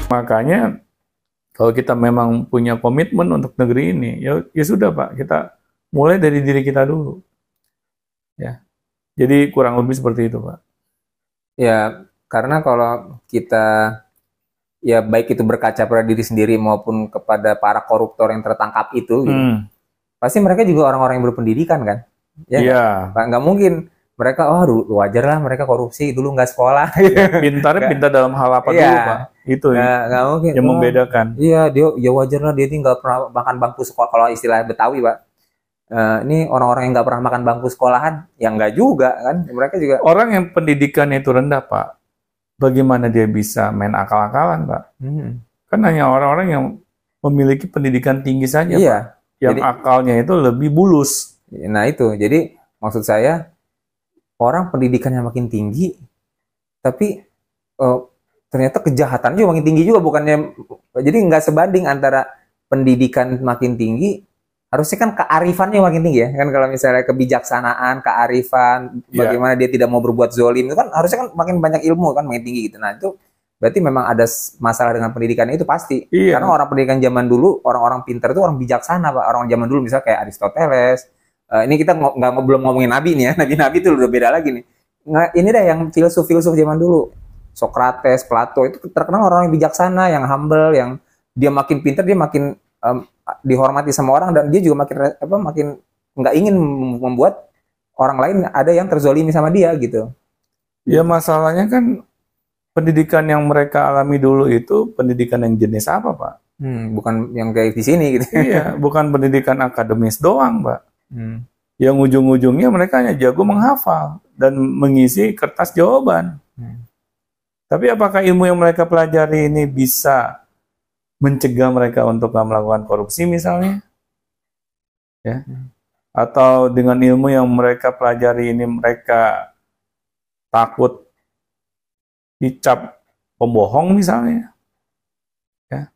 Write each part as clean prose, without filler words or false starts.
Makanya kalau kita memang punya komitmen untuk negeri ini, ya sudah Pak, kita mulai dari diri kita dulu. Ya. Jadi kurang lebih seperti itu Pak. Ya, karena kalau kita ya baik itu berkaca pada diri sendiri maupun kepada para koruptor yang tertangkap itu, gitu, pasti mereka juga orang-orang yang berpendidikan kan? Ya, Iya. nggak mungkin mereka wajar lah mereka korupsi dulu nggak sekolah. Pintarnya pintar dalam hal apa Iya. dulu Pak? Itu nggak mungkin. yang membedakan. Iya, dia ya wajar lah dia nggak pernah makan bangku sekolah kalau istilah Betawi Pak. Ini orang-orang yang nggak pernah makan bangku sekolahan, yang nggak juga kan? Mereka juga. Orang yang pendidikannya itu rendah Pak, bagaimana dia bisa main akal-akalan Pak? Kan hanya orang-orang yang memiliki pendidikan tinggi saja Pak, yang jadi, akalnya itu lebih bulus. Nah itu, jadi maksud saya orang pendidikannya makin tinggi, tapi ternyata kejahatan juga makin tinggi juga, bukannya, jadi nggak sebanding antara pendidikan makin tinggi, harusnya kan kearifannya makin tinggi ya, kan kalau misalnya kebijaksanaan, kearifan, bagaimana dia tidak mau berbuat zolim, itu kan harusnya kan makin banyak ilmu kan makin tinggi gitu. Nah itu berarti memang ada masalah dengan pendidikan itu pasti, karena orang pendidikan zaman dulu, orang-orang pintar itu orang bijaksana Pak, orang zaman dulu misalnya kayak Aristoteles, ini kita belum ngomongin Nabi nih ya, Nabi itu udah beda lagi nih. Nah, ini deh yang filsuf zaman dulu, Socrates, Plato, itu terkenal orang yang bijaksana, yang humble, yang dia makin pintar, dia makin dihormati sama orang, dan dia juga makin nggak ingin membuat orang lain ada yang terzolimi sama dia gitu. Ya masalahnya kan pendidikan yang mereka alami dulu itu pendidikan yang jenis apa Pak? Bukan yang kayak di sini gitu. Iya, bukan pendidikan akademis doang Pak. Yang ujung-ujungnya mereka hanya jago menghafal dan mengisi kertas jawaban. Tapi apakah ilmu yang mereka pelajari ini bisa mencegah mereka untuk melakukan korupsi misalnya? Ya. Atau dengan ilmu yang mereka pelajari ini mereka takut dicap pembohong misalnya? Ya.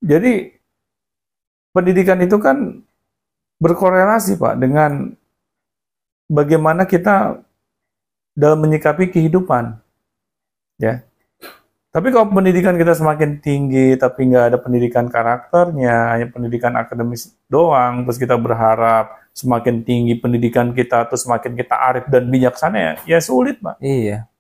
Jadi pendidikan itu kan berkorelasi Pak dengan bagaimana kita dalam menyikapi kehidupan. Ya. Tapi kalau pendidikan kita semakin tinggi, tapi nggak ada pendidikan karakternya, hanya pendidikan akademis doang, terus kita berharap semakin tinggi pendidikan kita, terus semakin kita arif dan bijaksana, ya sulit Pak. Iya.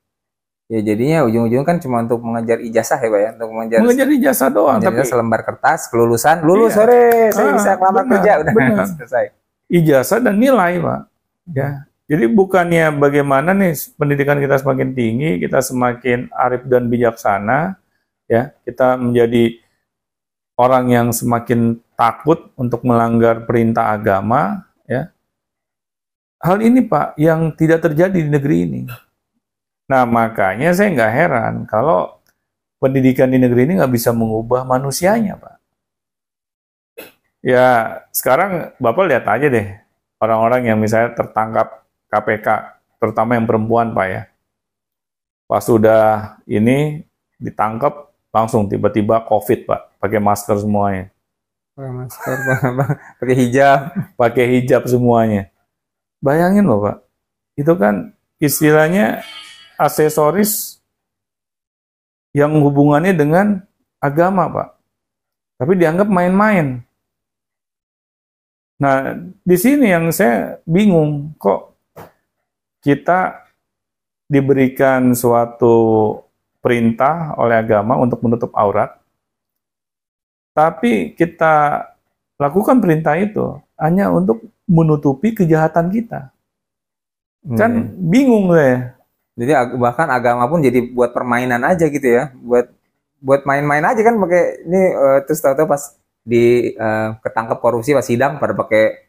Ya jadinya ujung-ujungnya kan cuma untuk mengejar ijazah ya Pak ya, untuk mengejar ijazah doang. Tapi selembar kertas, kelulusan, lulus sore, saya bisa kelamar kerja, udah selesai. Ijazah dan nilai Pak. Ya. Jadi bukannya bagaimana nih pendidikan kita semakin tinggi, kita semakin arif dan bijaksana, ya kita menjadi orang yang semakin takut untuk melanggar perintah agama, ya. Hal ini Pak yang tidak terjadi di negeri ini. Nah makanya saya nggak heran kalau pendidikan di negeri ini nggak bisa mengubah manusianya Pak. Ya sekarang Bapak lihat aja deh orang-orang yang misalnya tertangkap KPK, terutama yang perempuan Pak ya. Pas sudah ini ditangkap, langsung tiba-tiba COVID Pak, pakai masker semuanya. Pakai masker, pakai hijab. Pakai hijab semuanya. Bayangin loh Pak, itu kan istilahnya aksesoris yang hubungannya dengan agama Pak. Tapi dianggap main-main. Nah, di sini yang saya bingung, kok kita diberikan suatu perintah oleh agama untuk menutup aurat, tapi kita lakukan perintah itu hanya untuk menutupi kejahatan kita. Kan bingung ya. Jadi bahkan agama pun jadi buat permainan aja gitu ya, buat main-main aja kan pakai ini, terus tahu-tahu pas ketangkep korupsi pas sidang pada pakai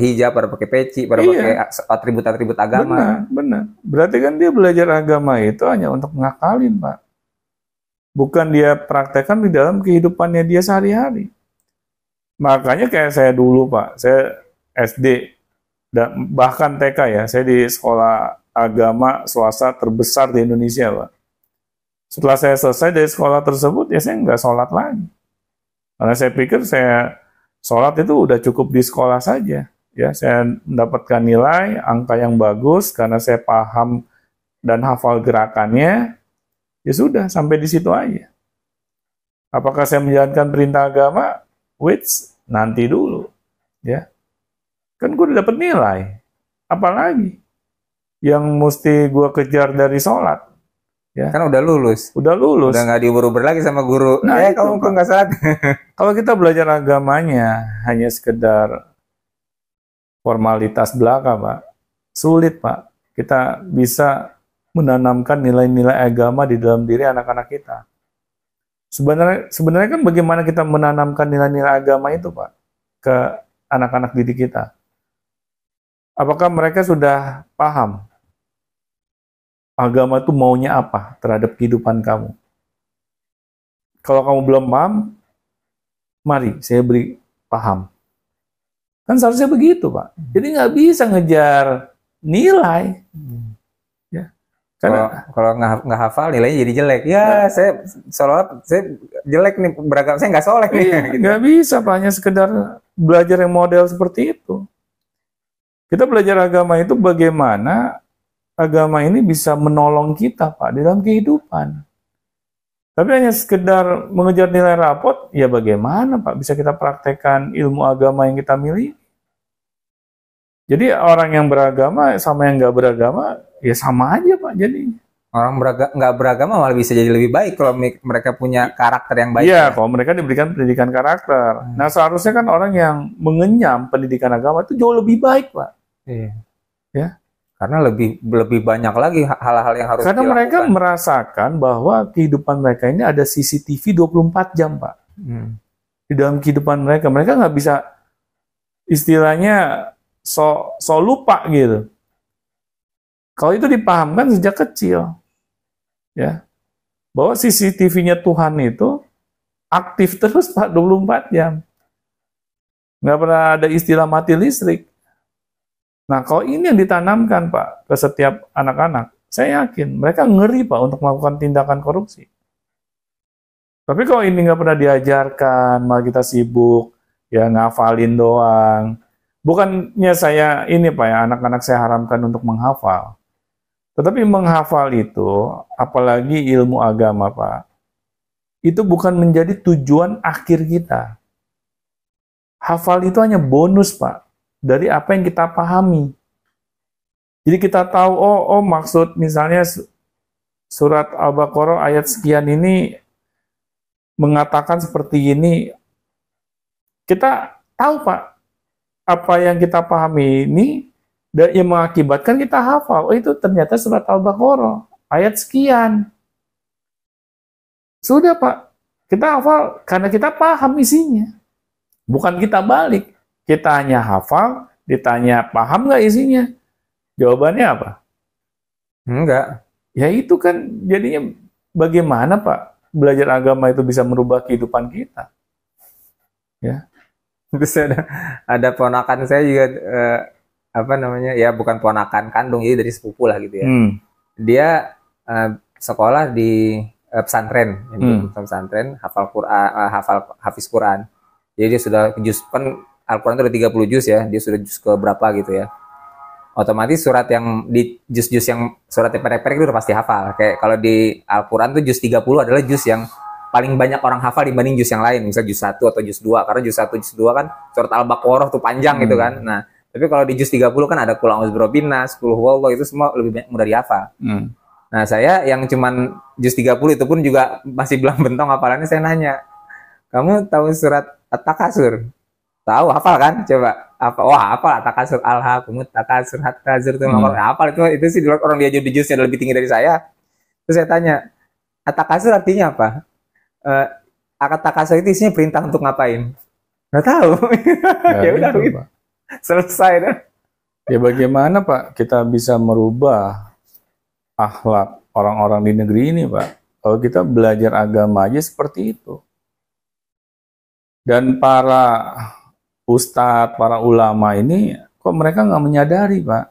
hijab, pada pakai peci, pada pakai atribut-atribut agama. Benar. Berarti kan dia belajar agama itu hanya untuk ngakalin, Pak. Bukan dia praktekkan di dalam kehidupannya dia sehari-hari. Makanya kayak saya dulu, Pak, saya SD dan bahkan TK ya, saya di sekolah agama swasta terbesar di Indonesia, Pak. Setelah saya selesai dari sekolah tersebut, ya saya nggak sholat lagi. Karena saya pikir saya sholat itu udah cukup di sekolah saja. Ya, saya mendapatkan nilai, angka yang bagus, karena saya paham dan hafal gerakannya, ya sudah, sampai di situ aja. Apakah saya menjalankan perintah agama? Wait, nanti dulu. Ya, kan gue udah dapet nilai. Apalagi yang mesti gue kejar dari sholat? Ya, Kan udah lulus. udah lulus. Udah nggak diuber-uber lagi sama guru. Nah, itu, Kamu kok Pak. nggak sholat? Kalau kita belajar agamanya hanya sekedar formalitas belaka, Pak, sulit, Pak. Kita bisa menanamkan nilai-nilai agama di dalam diri anak-anak kita. Sebenarnya kan bagaimana kita menanamkan nilai-nilai agama itu, Pak, ke anak-anak didik kita? Apakah mereka sudah paham agama itu maunya apa terhadap kehidupan kamu? Kalau kamu belum paham, mari saya beri paham. Kan seharusnya begitu, Pak. Jadi nggak bisa ngejar nilai. Ya. Kalau nggak hafal nilainya jadi jelek. Ya, saya sholat, saya jelek nih beragam, saya nggak soleh nih. Iya, nggak bisa, Pak. Hanya sekedar belajar yang model seperti itu. Kita belajar agama itu bagaimana agama ini bisa menolong kita, Pak, di dalam kehidupan. Tapi hanya sekedar mengejar nilai rapot, ya bagaimana, Pak, bisa kita praktekkan ilmu agama yang kita miliki? Jadi orang yang beragama sama yang nggak beragama, ya sama aja, Pak, jadi. Orang nggak beragama malah bisa jadi lebih baik kalau mereka punya karakter yang baik. Iya, kalau mereka diberikan pendidikan karakter. Nah, seharusnya kan orang yang mengenyam pendidikan agama itu jauh lebih baik, Pak. Iya. Ya. Karena lebih banyak lagi hal-hal yang harus Karena dilakukan. mereka merasakan bahwa kehidupan mereka ini ada CCTV 24 jam, Pak. Di dalam kehidupan mereka. Mereka nggak bisa istilahnya so lupa gitu. Kalau itu dipahamkan sejak kecil, ya, bahwa CCTV-nya Tuhan itu aktif terus, Pak, 24 jam. Nggak pernah ada istilah mati listrik. Nah, kalau ini yang ditanamkan, Pak, ke setiap anak-anak, saya yakin mereka ngeri, Pak, untuk melakukan tindakan korupsi. Tapi kalau ini nggak pernah diajarkan, malah kita sibuk, ya ngafalin doang. Bukannya saya ini, Pak, ya, anak-anak saya haramkan untuk menghafal. Tetapi menghafal itu, apalagi ilmu agama, Pak, itu bukan menjadi tujuan akhir kita. Hafal itu hanya bonus, Pak, dari apa yang kita pahami. Jadi kita tahu, oh maksud misalnya surat Al-Baqarah ayat sekian ini mengatakan seperti ini. Kita tahu, Pak, apa yang kita pahami ini dan yang mengakibatkan kita hafal. Oh, itu ternyata surat Al-Baqarah ayat sekian. Sudah, Pak, kita hafal karena kita paham isinya. Bukan kita balik. Kita hanya hafal, ditanya paham nggak isinya? Jawabannya apa? Enggak. Ya itu kan jadinya bagaimana, Pak, belajar agama itu bisa merubah kehidupan kita. Ya. Terus ada ponakan saya juga ya bukan ponakan kandung, jadi dari sepupu lah gitu ya. Dia sekolah di pesantren, pesantren, hafal Quran, hafiz Quran. Jadi dia sudah juz, kan Al-Quran itu ada 30 juz ya, dia sudah juz ke berapa gitu ya. Otomatis surat yang di juz-juz yang surat yang pendek-pendek itu udah pasti hafal. Kayak kalau di Al-Quran tuh juz 30 adalah juz yang paling banyak orang hafal dibanding juz yang lain, misalnya juz 1 atau juz 2. Karena juz 1, juz 2 kan surat Al-Baqarah tuh panjang gitu kan. Nah, tapi kalau di juz 30 kan ada Qul a'udzu birabbin nas, Qul huwallahu, itu semua lebih mudah dihafal. Nah, saya yang cuman juz 30 itu pun juga masih belang bentong hafalannya, saya nanya, "Kamu tahu surat At-Takasur?" Tahu, hafal kan? Coba. Apa? Wah, hafal At-Takasur, Alhaakumut Takasur hatta zurtum maqabir. Hafal itu sih orang dia di juznya lebih tinggi dari saya. Terus saya tanya, At-Takasur artinya apa? At-Takasur itu isinya perintah untuk ngapain? Nggak tahu. Ya udah gitu. Selesai dah. Ya bagaimana, Pak, kita bisa merubah akhlak orang-orang di negeri ini, Pak? Kalau kita belajar agama aja seperti itu. Dan para ustadz, para ulama ini, kok mereka nggak menyadari, Pak?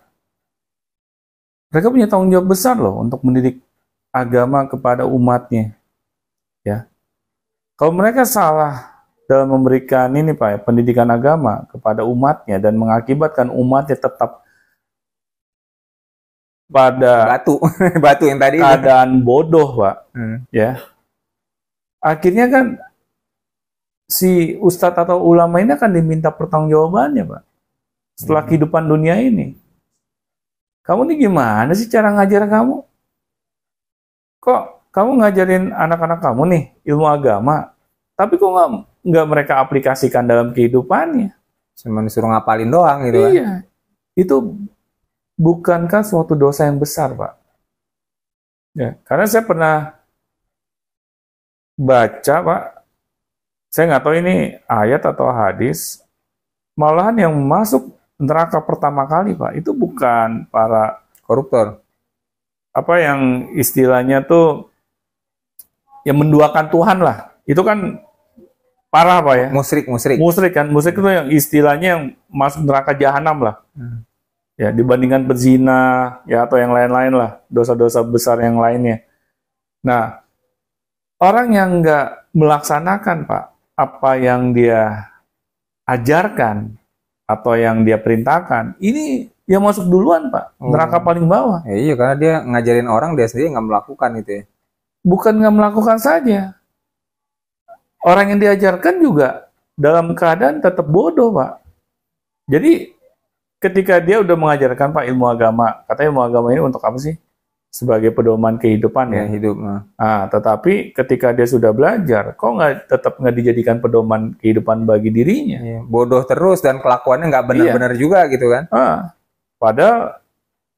Mereka punya tanggung jawab besar loh untuk mendidik agama kepada umatnya. Ya, kalau mereka salah dalam memberikan ini, Pak, ya, pendidikan agama kepada umatnya dan mengakibatkan umatnya tetap pada batu yang tadi keadaan bodoh, Pak, ya, akhirnya kan si ustadz atau ulama ini akan diminta pertanggungjawabannya, Pak. Setelah kehidupan dunia ini. Kamu nih gimana sih cara ngajar kamu? Kok kamu ngajarin anak-anak kamu nih ilmu agama, tapi kok nggak mereka aplikasikan dalam kehidupannya? Cuma disuruh ngapalin doang gitu kan? Iya, itu bukankah suatu dosa yang besar, Pak? Ya, karena saya pernah baca, Pak, saya nggak tahu ini ayat atau hadis, malahan yang masuk neraka pertama kali, Pak, itu bukan para Koruptor. apa yang istilahnya tuh yang menduakan Tuhan lah. Itu kan parah, Pak ya. Musyrik. Musyrik kan, musyrik itu yang istilahnya yang masuk neraka jahanam lah. Ya, dibandingkan berzina ya atau yang lain-lain lah, dosa-dosa besar yang lainnya. Nah, orang yang nggak melaksanakan, Pak, apa yang dia ajarkan atau yang dia perintahkan, ini yang masuk duluan, Pak, neraka paling bawah. Ya, iya, karena dia ngajarin orang, dia sendiri nggak melakukan itu ya. Bukan nggak melakukan saja, orang yang diajarkan juga dalam keadaan tetap bodoh, Pak. Jadi ketika dia udah mengajarkan, Pak, ilmu agama, katanya ilmu agama ini untuk apa sih? Sebagai pedoman kehidupan ya. Hidup. Tetapi ketika dia sudah belajar, kok tetap nggak dijadikan pedoman kehidupan bagi dirinya? Iya, bodoh terus dan kelakuannya nggak benar-benar juga gitu kan? Padahal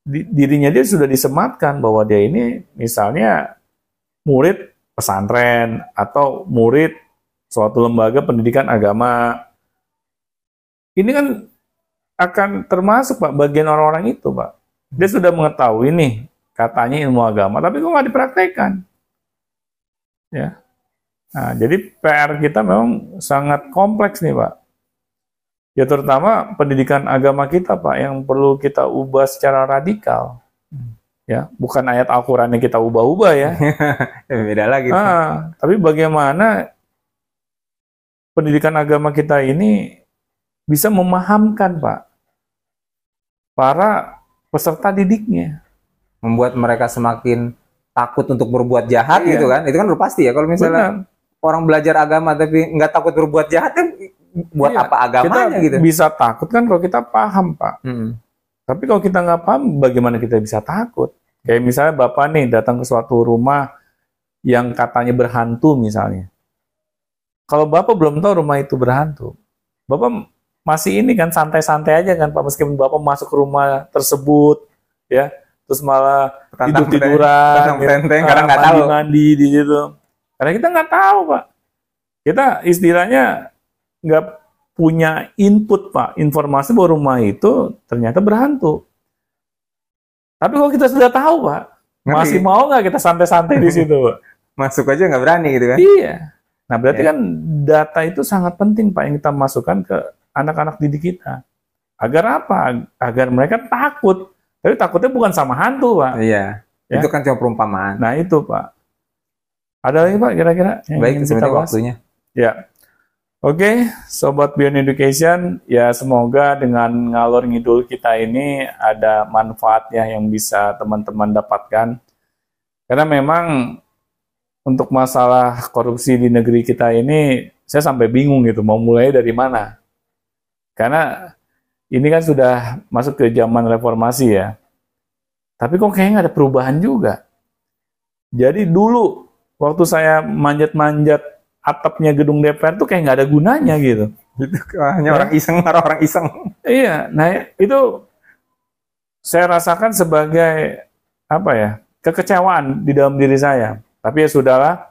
dirinya dia sudah disematkan bahwa dia ini misalnya murid pesantren atau murid suatu lembaga pendidikan agama. Ini kan akan termasuk, Pak, bagian orang-orang itu, Pak. Dia sudah mengetahui nih, katanya ilmu agama, tapi kok nggak dipraktekkan. Ya. Nah, jadi PR kita memang sangat kompleks nih, Pak. Ya, terutama pendidikan agama kita, Pak, yang perlu kita ubah secara radikal. Ya, bukan ayat Al-Qur'an yang kita ubah-ubah ya. Beda lagi. Tapi bagaimana pendidikan agama kita ini bisa memahamkan, Pak, para peserta didiknya. Membuat mereka semakin takut untuk berbuat jahat gitu kan. Itu kan udah pasti ya. Kalau misalnya orang belajar agama tapi nggak takut berbuat jahat, kan buat apa agamanya kita gitu. Bisa takut kan kalau kita paham, Pak. Tapi kalau kita nggak paham, bagaimana kita bisa takut? Kayak misalnya Bapak nih datang ke suatu rumah yang katanya berhantu misalnya. Kalau Bapak belum tahu rumah itu berhantu, Bapak masih ini kan santai-santai aja kan, Pak, meskipun Bapak masuk ke rumah tersebut ya, terus malah tidur-tiduran, karena nggak tahu, mandi di situ. Karena kita nggak tahu, Pak. Kita istilahnya nggak punya input, Pak, informasi bahwa rumah itu ternyata berhantu. Tapi kalau kita sudah tahu, Pak, masih mau nggak kita santai-santai di situ, Pak? Masuk aja nggak berani gitu kan? Iya. Nah, berarti kan data itu sangat penting, Pak, yang kita masukkan ke anak-anak didik kita. Agar apa? Agar mereka takut. Tapi takutnya bukan sama hantu, Pak. Iya. Ya? Itu kan cuma perumpamaan. Nah, itu, Pak. Ada lagi, Pak, kira-kira? Baik, sebenarnya waktunya. Ya. Oke, Sobat Beyond Education, ya semoga dengan ngalor ngidul kita ini ada manfaatnya yang bisa teman-teman dapatkan. Karena memang untuk masalah korupsi di negeri kita ini, saya sampai bingung gitu, mau mulai dari mana. Karena ini kan sudah masuk ke zaman reformasi ya. Tapi kok kayaknya nggak ada perubahan juga. Jadi dulu, waktu saya manjat-manjat atapnya gedung DPR tuh kayak nggak ada gunanya gitu. Hanya orang iseng. Iya, nah itu saya rasakan sebagai apa ya, kekecewaan di dalam diri saya. Tapi ya sudahlah,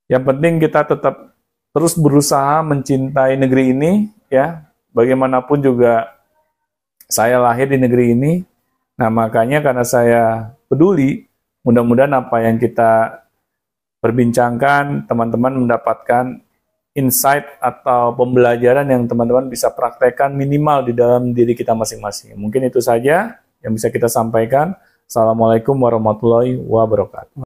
yang penting kita tetap terus berusaha mencintai negeri ini ya. Bagaimanapun juga saya lahir di negeri ini. Nah, makanya karena saya peduli, mudah-mudahan apa yang kita perbincangkan, teman-teman mendapatkan insight atau pembelajaran yang teman-teman bisa praktekkan minimal di dalam diri kita masing-masing. Mungkin itu saja yang bisa kita sampaikan. Assalamualaikum warahmatullahi wabarakatuh.